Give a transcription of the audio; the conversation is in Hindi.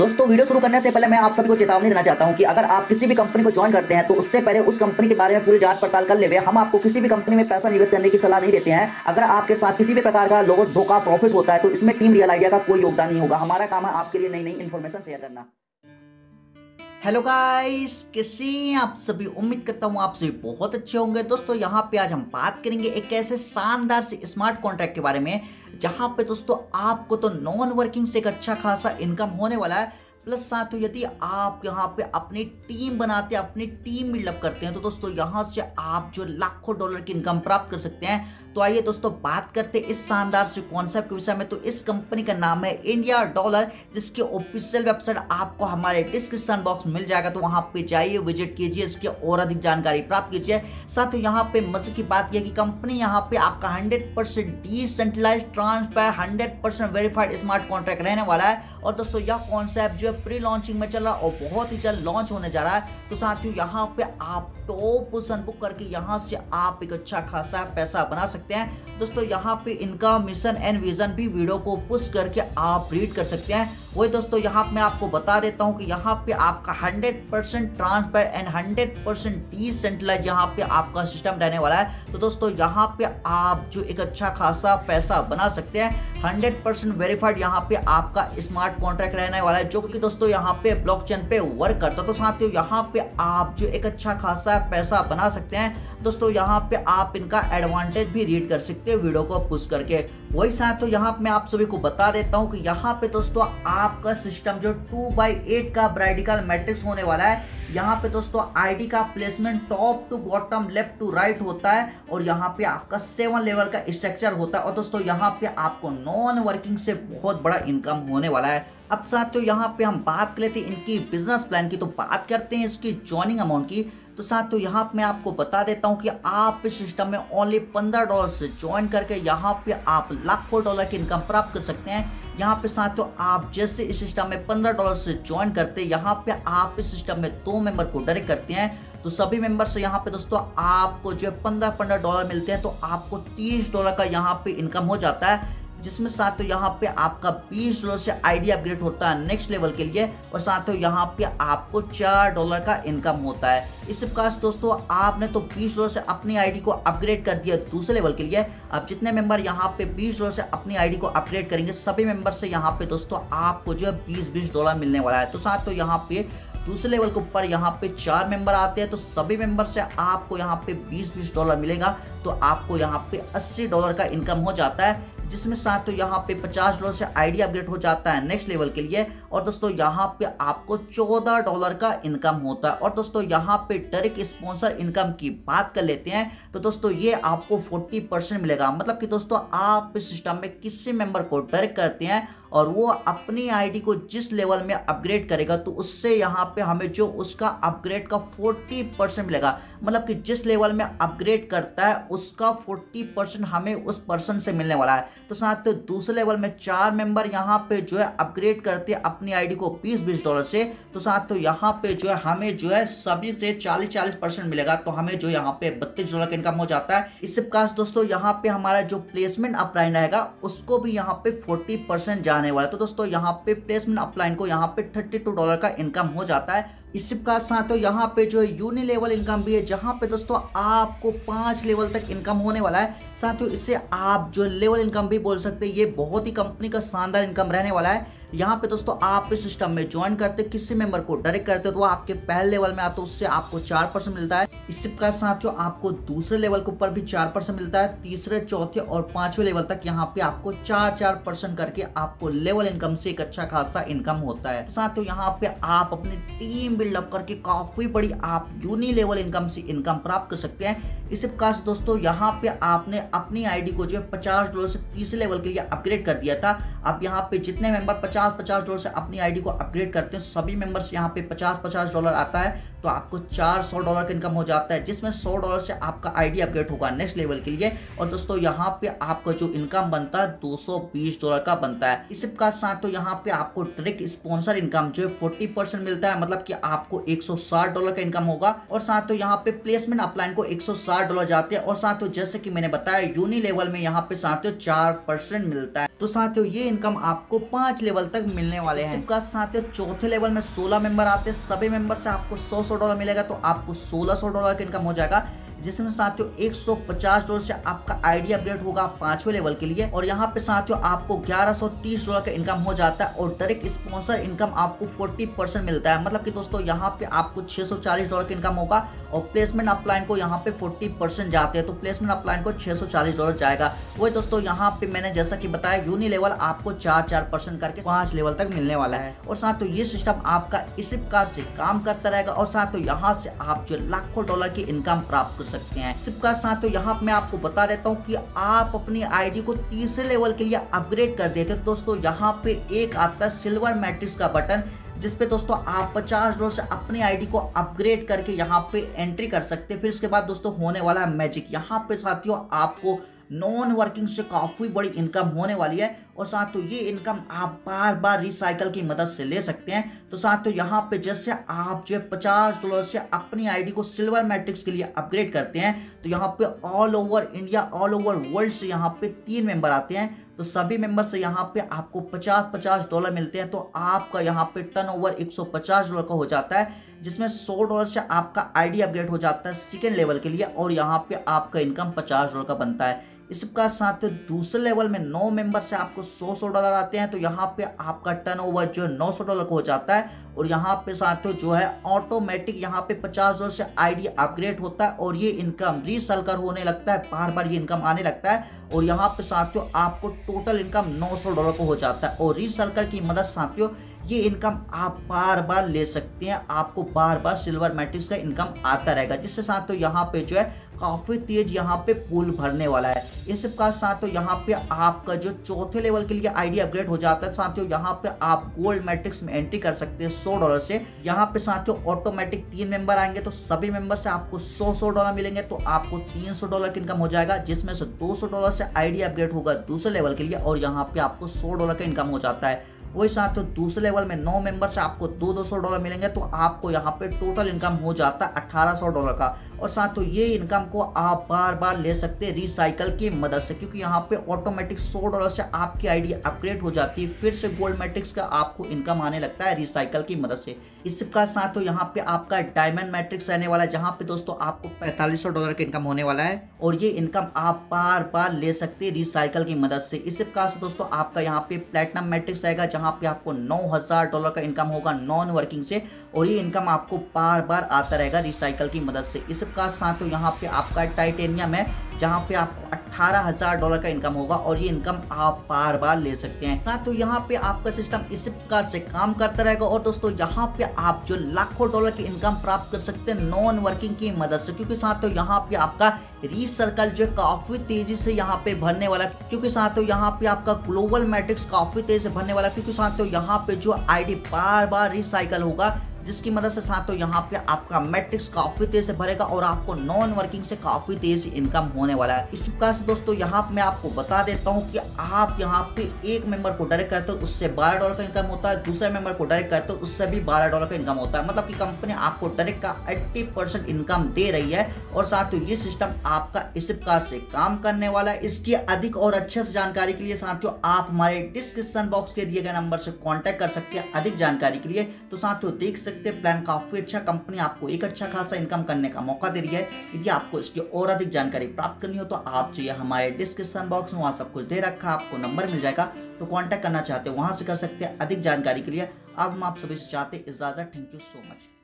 दोस्तों वीडियो शुरू करने से पहले मैं आप सभी को चेतावनी देना चाहता हूं कि अगर आप किसी भी कंपनी को ज्वाइन करते हैं तो उससे पहले उस कंपनी के बारे में पूरी जांच पड़ताल कर लेवे। हम आपको किसी भी कंपनी में पैसा निवेश करने की सलाह नहीं देते हैं। अगर आपके साथ किसी भी प्रकार का लॉस, धोखा, प्रॉफिट होता है तो इसमें टीम रियल आइडिया का कोई योगदान नहीं होगा। हमारा काम है आपके लिए नई नई इन्फॉर्मेशन शेयर करना। हेलो गाइस, कैसे हैं आप सभी? उम्मीद करता हूँ आप सभी बहुत अच्छे होंगे। दोस्तों यहाँ पे आज हम बात करेंगे एक ऐसे शानदार से स्मार्ट कॉन्ट्रैक्ट के बारे में जहाँ पे दोस्तों आपको तो नॉन वर्किंग से एक अच्छा खासा इनकम होने वाला है। प्लस साथ ही यदि आप यहाँ पे अपनी टीम बनाते हैं, अपनी टीम बिल्डअप करते हैं तो दोस्तों यहाँ से आप जो लाखों डॉलर की इनकम प्राप्त कर सकते हैं। तो आइए दोस्तों बात करते हैं इस शानदार से कॉन्सेप्ट के विषय में। तो इस कंपनी का नाम है इंडिया डॉलर, जिसकी ऑफिशियल वेबसाइट आपको हमारे डिस्क्रिप्शन बॉक्स में मिल जाएगा। तो वहां पे जाइए, विजिट कीजिए, इसकी और अधिक जानकारी प्राप्त कीजिए। साथ ही यहाँ पे मजे की बात यह कि कंपनी यहाँ पे आपका 100% decentralised, transparent, 100% verified smart contract रहने वाला है। और दोस्तों यह कॉन्सेप्ट जो है प्री लॉन्चिंग में चल रहा है और बहुत ही जल्द लॉन्च होने जा रहा है। तो साथियों यहाँ पे आप टॉप पोजीशन बुक करके यहाँ से आप एक अच्छा खासा पैसा बना सकते हैं। दोस्तों यहाँ पे इनका मिशन एंड विजन भी वीडियो को पुश करके आप रीड कर सकते हैं। वही दोस्तों यहाँ मैं आपको बता देता हूँ कि यहाँ पे आपका 100% ट्रांसपेरेंट एंड 100% डिसेंट्रलाइज्ड यहाँ पे आपका सिस्टम रहने वाला है। तो दोस्तों यहाँ पे आप जो एक अच्छा खासा पैसा बना सकते हैं। 100% वेरीफाइड यहाँ पे आपका स्मार्ट कॉन्ट्रैक्ट रहने वाला है, जो कि दोस्तों यहाँ पे ब्लॉकचेन पे वर्क करता है। तो साथियों यहाँ पे आप जो एक अच्छा खासा पैसा बना सकते हैं। दोस्तों यहाँ पे आप इनका एडवांटेज भी रीड कर सकते हैं वीडियो को पुश करके। वही साथ तो यहाँ मैं आप सभी को बता देता हूँ कि यहाँ पे दोस्तों आपका सिस्टम जो 2/8 का ब्राइडिकल मैट्रिक्स होने वाला है। यहाँ पे दोस्तों आईडी का placement top to bottom, left to right होता है और यहाँ पे आपका 7 लेवल का स्ट्रक्चर होता है। और दोस्तों यहाँ पे आपको नॉन वर्किंग से बहुत बड़ा इनकम होने वाला है। अब साथियों यहाँ पे हम बात कर लेते हैं इनकी बिजनेस प्लान की। तो बात करते हैं इसकी ज्वाइनिंग अमाउंट की। तो साथियों यहाँ मैं आपको बता देता हूँ कि आप इस सिस्टम में ओनली $15 से ज्वाइन करके यहाँ पे आप लाखों डॉलर की इनकम प्राप्त कर सकते हैं। यहाँ पे साथियों आप जैसे इस सिस्टम में $15 से ज्वाइन करते हैं, यहाँ पे आप इस सिस्टम में 2 मेंबर को डायरेक्ट करते हैं। तो सभी मेंबर से यहाँ पे दोस्तों आपको जो है $15 मिलते हैं। तो आपको $30 का यहाँ पे इनकम हो जाता है, जिसमें साथियों यहाँ पे आपका $20 से आईडी अपग्रेड होता है नेक्स्ट लेवल के लिए। और साथियों यहाँ पे आपको $4 का इनकम होता है। इस प्रकार दोस्तों आपने तो $20 से अपनी आईडी को अपग्रेड कर दिया दूसरे लेवल के लिए। अब जितने मेंबर यहाँ पे $20 से अपनी आईडी को अपग्रेड करेंगे, सभी मेंबर से यहाँ पे दोस्तों आपको जो है $20 मिलने वाला है। तो साथियों यहाँ पे दूसरे लेवल के ऊपर यहाँ पे 4 मेंबर आते हैं, तो सभी मेंबर से आपको यहाँ पे $20 मिलेगा। तो आपको यहाँ पे $80 का इनकम हो जाता है, जिसमें साथ तो यहाँ पे $50 से आईडी अपग्रेड हो जाता है नेक्स्ट लेवल के लिए। और दोस्तों यहाँ पे आपको $14 का इनकम होता है। और दोस्तों यहाँ पे डायरेक्ट स्पॉन्सर इनकम की बात कर लेते हैं। तो दोस्तों ये आपको 40% मिलेगा। मतलब कि दोस्तों आप इस सिस्टम में किसी मेंबर को डायरेक्ट करते हैं और वो अपनी आईडी को जिस लेवल में अपग्रेड करेगा तो उससे यहाँ पे हमें जो उसका अपग्रेड का 40% मिलेगा। मतलब कि जिस लेवल में अपग्रेड करता है उसका 40% हमें उस पर्सन से मिलने वाला है। तो साथ तो दूसरे लेवल में 4 मेंबर यहाँ पे जो है अपग्रेड करते हैं अपनी आईडी को $20 से। तो साथ तो यहाँ पे जो है हमें जो है सभी से 40% मिलेगा। तो हमें जो यहाँ पे $32 का इनकम हो जाता है। इससे खास दोस्तों यहाँ पे हमारा जो प्लेसमेंट अपलाइन रहेगा उसको भी यहाँ पे 40% जाने वाला है। तो दोस्तों यहाँ पे प्लेसमेंट अपलाइन को यहाँ पे $32 का इनकम हो जाता है। इसी का साथ तो यहाँ पे जो यूनि लेवल इनकम भी है, जहाँ पे दोस्तों आपको 5 लेवल तक इनकम होने वाला है। साथ ही इससे आप जो लेवल इनकम भी बोल सकते हैं। ये बहुत ही कंपनी का शानदार इनकम रहने वाला है। यहाँ पे दोस्तों आप इस सिस्टम में ज्वाइन करते किसी मेंबर को डायरेक्ट करते हो तो आपके पहले लेवल में आते उससे आपको 4% मिलता है। इसी प्रकार साथियों आपको दूसरे लेवल के ऊपर भी 4% मिलता है। तीसरे, चौथे और 5वें लेवल तक यहाँ पे आपको 4% करके आपको लेवल इनकम से एक अच्छा खासा इनकम होता है। साथियों यहाँ पे आप अपनी टीम बिल्डअप करके काफी बड़ी आप यूनि लेवल इनकम से इनकम प्राप्त कर सकते हैं। इसी प्रकार से दोस्तों यहाँ पे आपने अपनी आईडी को जो है $50 से तीसरे लेवल के लिए अपग्रेड कर दिया था। अब यहाँ पे जितने मेंबर $50 से अपनी आईडी को अपग्रेड करते हैं, सभी मेंबर्स यहाँ पे $50 आता है। तो आपको $400 का इनकम हो जाता है, जिसमें $100 से आपका आईडी अपग्रेड होगा नेक्स्ट लेवल के लिए। और दोस्तों यहाँ पे आपका जो इनकम बनता है $220 का बनता है। इसी प्रकार साथ तो यहाँ पे आपको डायरेक्ट स्पॉन्सर इनकम जो है 40% मिलता है। मतलब कि आपको $160 का इनकम होगा। और साथ तो यहाँ पे प्लेसमेंट अपलाइन को $160 जाते हैं। और साथ तो जैसे कि मैंने बताया यूनि लेवल में यहाँ पे साथ 4% मिलता है। तो साथियों ये इनकम आपको 5 लेवल तक मिलने वाले हैं। इसका साथियों चौथे लेवल में 16 मेंबर आते हैं, सभी मेंबर से आपको $100 मिलेगा, तो आपको $1600 का इनकम हो जाएगा, जिसमें साथियों $150 से आपका आईडी अपग्रेड होगा 5वें लेवल के लिए। और यहाँ पे साथियों आपको $1130 का इनकम हो जाता है, और डायरेक्ट स्पॉन्सर इनकम आपको 40% मिलता है। मतलब कि दोस्तों यहाँ पे आपको $640 का इनकम होगा, और प्लेसमेंट अपलाइन को यहाँ पे 40% जाते हैं, तो प्लेसमेंट अपलाइन को $640 जाएगा। वही दोस्तों यहाँ पे मैंने जैसा कि बताया यूनि लेवल आपको 4% करके 5 लेवल तक मिलने वाला है। और साथियों ये सिस्टम आपका इसी प्रकार से काम करता रहेगा, और साथियों यहाँ से आप जो लाखों डॉलर की इनकम प्राप्त कर सकते हैं। सिर्फ साथियों यहाँ मैं आपको बता देता हूँ कि आप अपनी आईडी को तीसरे लेवल के लिए अपग्रेड कर देते हैं। दोस्तों यहाँ पे एक आता है सिल्वर मैट्रिक्स का बटन, जिसपे दोस्तों आप $50 से अपनी आईडी को अपग्रेड करके यहाँ पे एंट्री कर सकते हैं। फिर इसके बाद दोस्तों होने वाला है मैजिक। यहाँ पे साथियों आपको नॉन वर्किंग से काफी बड़ी इनकम होने वाली है, और साथियों ये इनकम आप बार बार रिसाइकल की मदद से ले सकते हैं। तो साथियों यहाँ पे जैसे आप जो $50 से अपनी आईडी को सिल्वर मैट्रिक्स के लिए अपग्रेड करते हैं, तो यहाँ पे all over India all over world से यहाँ पे 3 मेंबर आते हैं, तो सभी मेंबर से यहाँ पे आपको $50 मिलते हैं। तो आपका यहाँ पे टर्नओवर $150 का हो जाता है, जिसमें $100 से आपका आईडी अपग्रेड हो जाता है सेकेंड लेवल के लिए, और यहाँ पे आपका इनकम $50 का बनता है। इसका साथ दूसरे लेवल में 9 मेंबर से आपको $100 आते हैं, तो यहाँ पे आपका टर्नओवर जो है $900 का हो जाता है, और यहाँ पे साथियों जो है ऑटोमेटिक यहाँ पे $50 से आईडी अपग्रेड होता है, और ये इनकम रीसाइकल होने लगता है, बार बार ये इनकम आने लगता है, और यहाँ पे साथियों आपको टोटल इनकम $900 को हो जाता है। और रीसाइकल की मदद साथियों ये इनकम आप बार बार ले सकते हैं, आपको बार बार सिल्वर मैट्रिक्स का इनकम आता रहेगा, जिससे साथियों यहाँ पे जो है काफी तेज यहाँ पे पूल भरने वाला है। इस का साथियों यहाँ पे आपका जो चौथे लेवल के लिए आईडी अपग्रेड हो जाता है, साथियों यहाँ पे आप गोल्ड मैट्रिक्स में एंट्री कर सकते हैं $100 से। यहाँ पे साथियों ऑटोमेटिक 3 मेंबर आएंगे, तो सभी मेंबर से आपको $100 मिलेंगे, तो आपको $300 की इनकम हो जाएगा, जिसमें से $200 से आईडी अपग्रेड होगा दूसरे लेवल के लिए, और यहाँ पे आपको $100 का इनकम हो जाता है। वही साथियों दूसरे लेवल में 9 मेंबर से आपको $200 मिलेंगे, तो आपको यहाँ पे टोटल इनकम हो जाता है $1800 का। और साथियों ये इनकम को आप बार बार ले सकते हैं रिसाइकल की मदद से, क्योंकि यहाँ पे ऑटोमेटिक $100 से आपकी आईडी अपग्रेड हो जाती है, फिर से गोल्ड मैट्रिक्स का आपको इनकम आने लगता है रिसाइकल की मदद से। इसका साथियों यहाँ पे आपका डायमंड मैट्रिक्स रहने वाला है, जहाँ पे दोस्तों आपको $4500 का इनकम होने वाला है, और ये इनकम आप बार बार ले सकते हैं रिसाइकल की मदद से। इसी प्रकार से दोस्तों आपका यहाँ पे प्लेटिनम मैट्रिक्स रहेगा, जहाँ पे आपको $9000 का इनकम होगा नॉन वर्किंग से, और ये इनकम आपको बार बार आता रहेगा रिसाइकल की मदद से। इस प्रकार साथियों यहाँ पे आपका टाइटेनियम है, जहाँ पे आपको $18000 का इनकम होगा, और ये इनकम आप बार बार ले सकते हैं। साथियों यहाँ पे आपका सिस्टम इसी प्रकार से काम करता रहेगा, और दोस्तों यहाँ पे आप जो लाखों डॉलर की इनकम प्राप्त कर सकते हैं नॉन वर्किंग की मदद से, क्योंकि साथियों यहाँ पे आपका रीसर्कल जो काफी तेजी से यहाँ पे भरने वाला, क्योंकि साथियों यहाँ पे आपका ग्लोबल मैट्रिक्स काफी तेजी से भरने वाला, क्योंकि साथियों यहाँ पे जो आईडी बार बार रिसाइकल होगा, जिसकी मदद से साथियों यहाँ पे आपका मैट्रिक्स काफी तेज से भरेगा, और आपको नॉन वर्किंग से काफी तेज इनकम होने वाला है। इस प्रकार से दोस्तों यहाँ मैं आपको बता देता हूँ कि आप यहाँ पे एक मेंबर को डायरेक्ट करते हो उससे $12 का इनकम होता है, दूसरे मेंबर को डायरेक्ट करते हो उससे भी $12 का इनकम होता है। मतलब कि कंपनी आपको डायरेक्ट का 80% इनकम दे रही है, और साथियों ये सिस्टम आपका इस प्रकार से काम करने वाला है। इसकी अधिक और अच्छे से जानकारी के लिए साथियों आप हमारे डिस्क्रिप्शन बॉक्स के दिए गए नंबर से कॉन्टेक्ट कर सकते हैं अधिक जानकारी के लिए। तो साथियों देख सकते प्लान काफी अच्छा, कंपनी आपको एक अच्छा खासा इनकम करने का मौका दे रही है। यदि आपको इसकी और अधिक जानकारी प्राप्त करनी हो तो आप चाहिए हमारे डिस्क्रिप्शन बॉक्स में, वहां सब कुछ दे रखा है, आपको नंबर मिल जाएगा, तो कांटेक्ट करना चाहते हो वहां से कर सकते हैं अधिक जानकारी के लिए। अब हम आप सभी से चाहते इजाजत। Thank you so much.